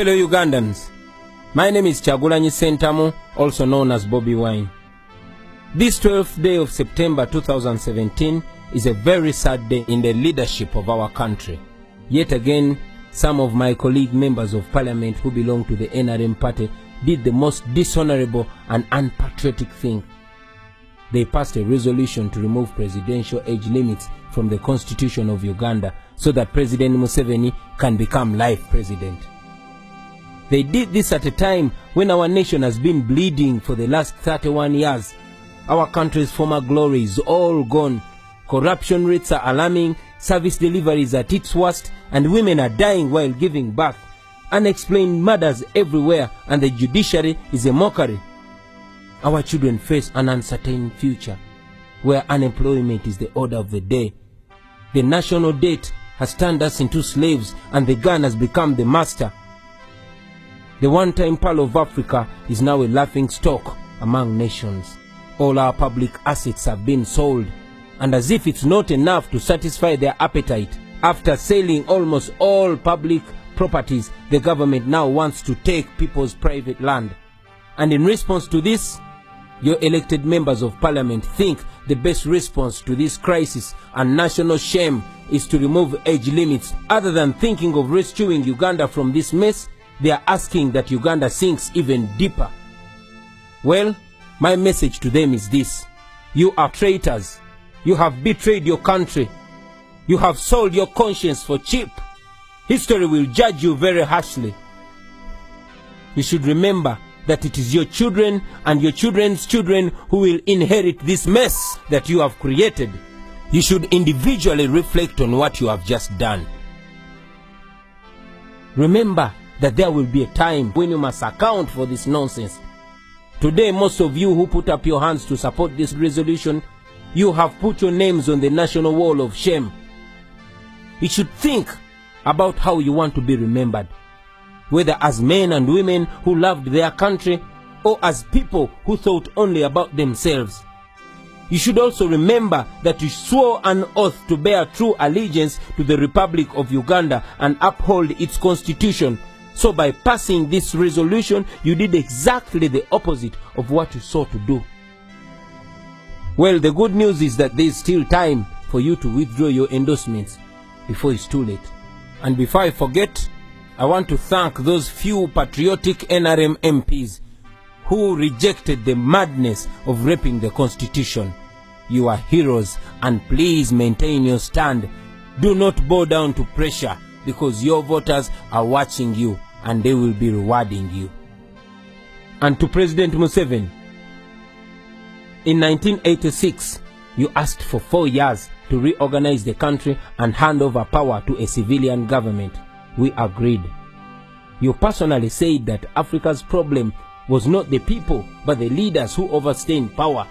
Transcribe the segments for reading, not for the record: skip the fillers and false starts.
Hello Ugandans, my name is Kyagulanyi Ssentamu, also known as Bobi Wine. This 12th day of September 2017 is a very sad day in the leadership of our country. Yet again, some of my colleague members of parliament who belong to the NRM party did the most dishonorable and unpatriotic thing. They passed a resolution to remove presidential age limits from the Constitution of Uganda so that President Museveni can become life president. They did this at a time when our nation has been bleeding for the last 31 years. Our country's former glory is all gone. Corruption rates are alarming, service delivery is at its worst, and women are dying while giving birth. Unexplained murders everywhere, and the judiciary is a mockery. Our children face an uncertain future, where unemployment is the order of the day. The national debt has turned us into slaves, and the gun has become the master. The one-time Pearl of Africa is now a laughing stock among nations. All our public assets have been sold, and as if it's not enough to satisfy their appetite, after selling almost all public properties, the government now wants to take people's private land. And in response to this, your elected members of parliament think the best response to this crisis and national shame is to remove age limits. Other than thinking of rescuing Uganda from this mess, they are asking that Uganda sinks even deeper. Well, my message to them is this: you are traitors. You have betrayed your country. You have sold your conscience for cheap. History will judge you very harshly. You should remember that it is your children and your children's children who will inherit this mess that you have created. You should individually reflect on what you have just done. Remember that there will be a time when you must account for this nonsense. Today, most of you who put up your hands to support this resolution, you have put your names on the national wall of shame. You should think about how you want to be remembered, whether as men and women who loved their country or as people who thought only about themselves. You should also remember that you swore an oath to bear true allegiance to the Republic of Uganda and uphold its constitution. So by passing this resolution, you did exactly the opposite of what you sought to do. Well, the good news is that there is still time for you to withdraw your endorsements before it's too late. And before I forget, I want to thank those few patriotic NRM MPs who rejected the madness of raping the Constitution. You are heroes, and please maintain your stand. Do not bow down to pressure, because your voters are watching you and they will be rewarding you. And to President Museveni, in 1986, you asked for 4 years to reorganize the country and hand over power to a civilian government. We agreed. You personally said that Africa's problem was not the people, but the leaders who overstay in power.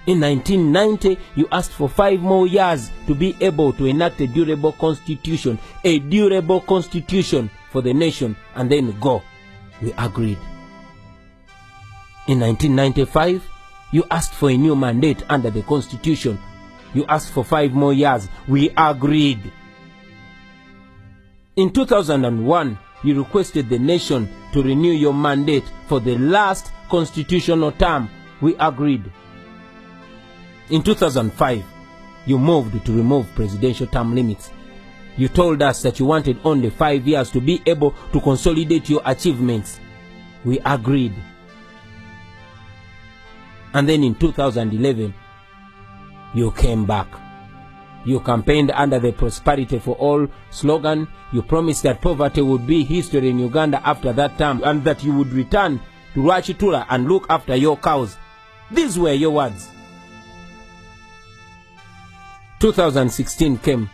In 1990, you asked for 5 more years to be able to enact a durable constitution for the nation, and then go. We agreed. In 1995, you asked for a new mandate under the Constitution. You asked for 5 more years. We agreed. In 2001, you requested the nation to renew your mandate for the last constitutional term. We agreed. In 2005, you moved to remove presidential term limits. You told us that you wanted only 5 years to be able to consolidate your achievements. We agreed. And then in 2011, you came back. You campaigned under the Prosperity for All slogan. You promised that poverty would be history in Uganda after that term, and that you would return to Rwachitura and look after your cows. These were your words. 2016 came,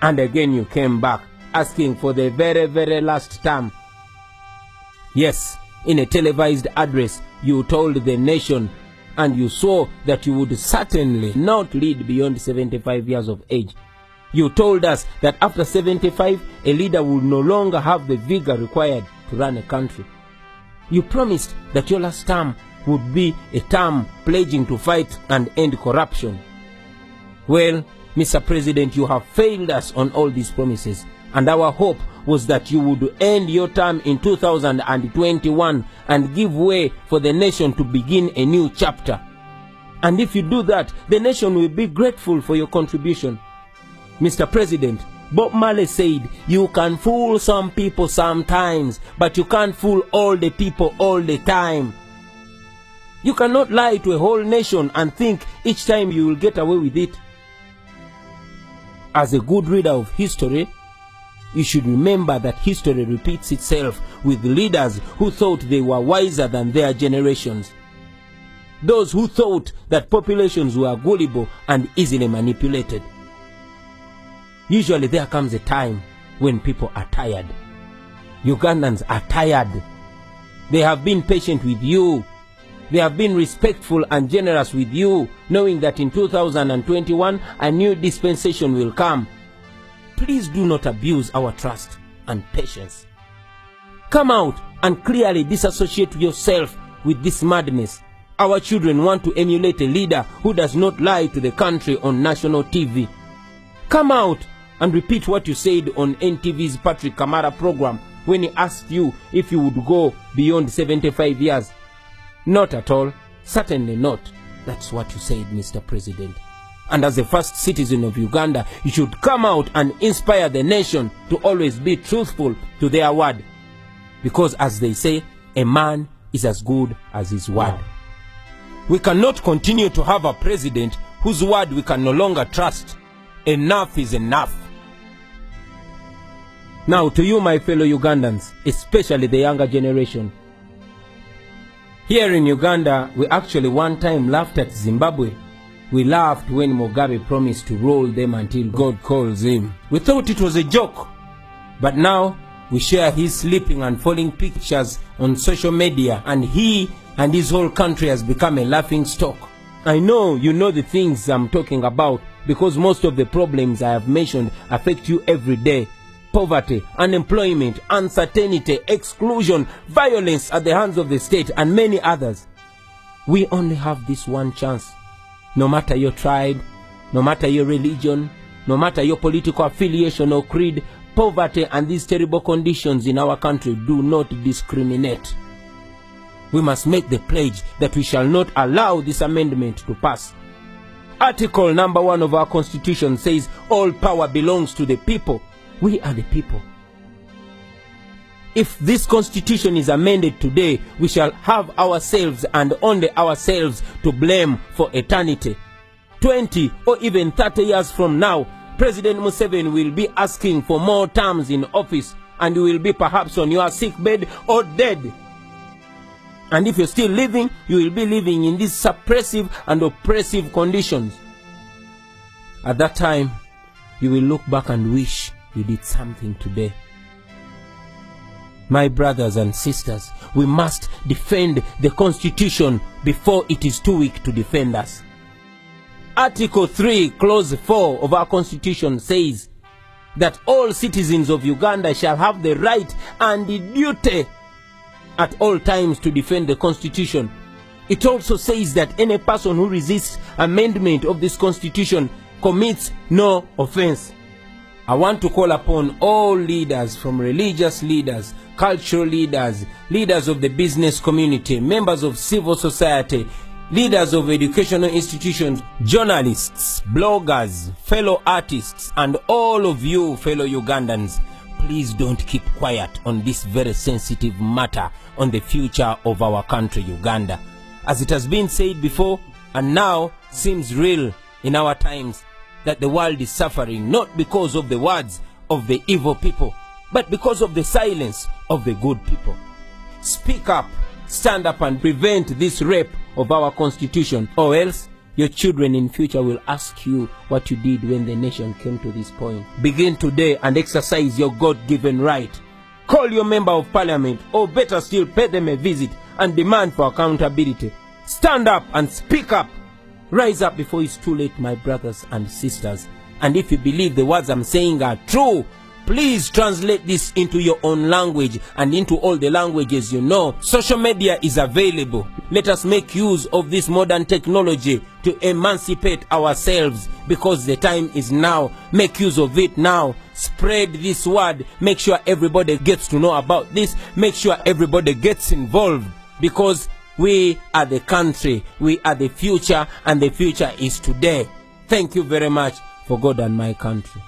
and again you came back, asking for the very last term. Yes, in a televised address, you told the nation and you swore that you would certainly not lead beyond 75 years of age. You told us that after 75, a leader would no longer have the vigor required to run a country. You promised that your last term would be a term pledging to fight and end corruption. Well, Mr. President, you have failed us on all these promises, and our hope was that you would end your term in 2021 and give way for the nation to begin a new chapter. And if you do that, the nation will be grateful for your contribution. Mr. President, Bob Marley said, you can fool some people sometimes, but you can't fool all the people all the time. You cannot lie to a whole nation and think each time you will get away with it. As a good reader of history, you should remember that history repeats itself with leaders who thought they were wiser than their generations. Those who thought that populations were gullible and easily manipulated. Usually there comes a time when people are tired. Ugandans are tired. They have been patient with you. They have been respectful and generous with you, knowing that in 2021 a new dispensation will come. Please do not abuse our trust and patience. Come out and clearly disassociate yourself with this madness. Our children want to emulate a leader who does not lie to the country on national TV. Come out and repeat what you said on NTV's Patrick Kamara program when he asked you if you would go beyond 75 years. Not at all. Certainly not. That's what you said, Mr. President. And as the first citizen of Uganda, you should come out and inspire the nation to always be truthful to their word. Because as they say, a man is as good as his word. We cannot continue to have a president whose word we can no longer trust. Enough is enough. Now to you, my fellow Ugandans, especially the younger generation. Here in Uganda, we actually one time laughed at Zimbabwe. We laughed when Mugabe promised to roll them until God calls him. We thought it was a joke. But now, we share his sleeping and falling pictures on social media, and he and his whole country has become a laughing stock. I know you know the things I'm talking about, because most of the problems I have mentioned affect you every day. Poverty, unemployment, uncertainty, exclusion, violence at the hands of the state, and many others. We only have this one chance. No matter your tribe, no matter your religion, no matter your political affiliation or creed, poverty and these terrible conditions in our country do not discriminate. We must make the pledge that we shall not allow this amendment to pass. Article number 1 of our Constitution says all power belongs to the people. We are the people. If this Constitution is amended today, we shall have ourselves and only ourselves to blame for eternity. 20 or even 30 years from now, President Museveni will be asking for more terms in office, and you will be perhaps on your sick bed or dead. And if you're still living, you will be living in these suppressive and oppressive conditions. At that time, you will look back and wish you did something today. My brothers and sisters, we must defend the Constitution before it is too weak to defend us. Article 3, Clause 4 of our Constitution says that all citizens of Uganda shall have the right and the duty at all times to defend the Constitution. It also says that any person who resists amendment of this Constitution commits no offense. I want to call upon all leaders, from religious leaders, cultural leaders, leaders of the business community, members of civil society, leaders of educational institutions, journalists, bloggers, fellow artists, and all of you fellow Ugandans. Please don't keep quiet on this very sensitive matter on the future of our country, Uganda. As it has been said before, and now seems real in our times, that the world is suffering not because of the words of the evil people, but because of the silence of the good people. Speak up, stand up and prevent this rape of our Constitution, or else your children in future will ask you what you did when the nation came to this point. Begin today and exercise your God-given right. Call your member of parliament, or better still, pay them a visit and demand for accountability. Stand up and speak up. Rise up before it's too late, my brothers and sisters. And if you believe the words I'm saying are true, please translate this into your own language and into all the languages you know. Social media is available. Let us make use of this modern technology to emancipate ourselves, because the time is now. Make use of it now Spread this word. Make sure everybody gets to know about this. Make sure everybody gets involved, because we are the country, we are the future, and the future is today. Thank you very much. For God and my country.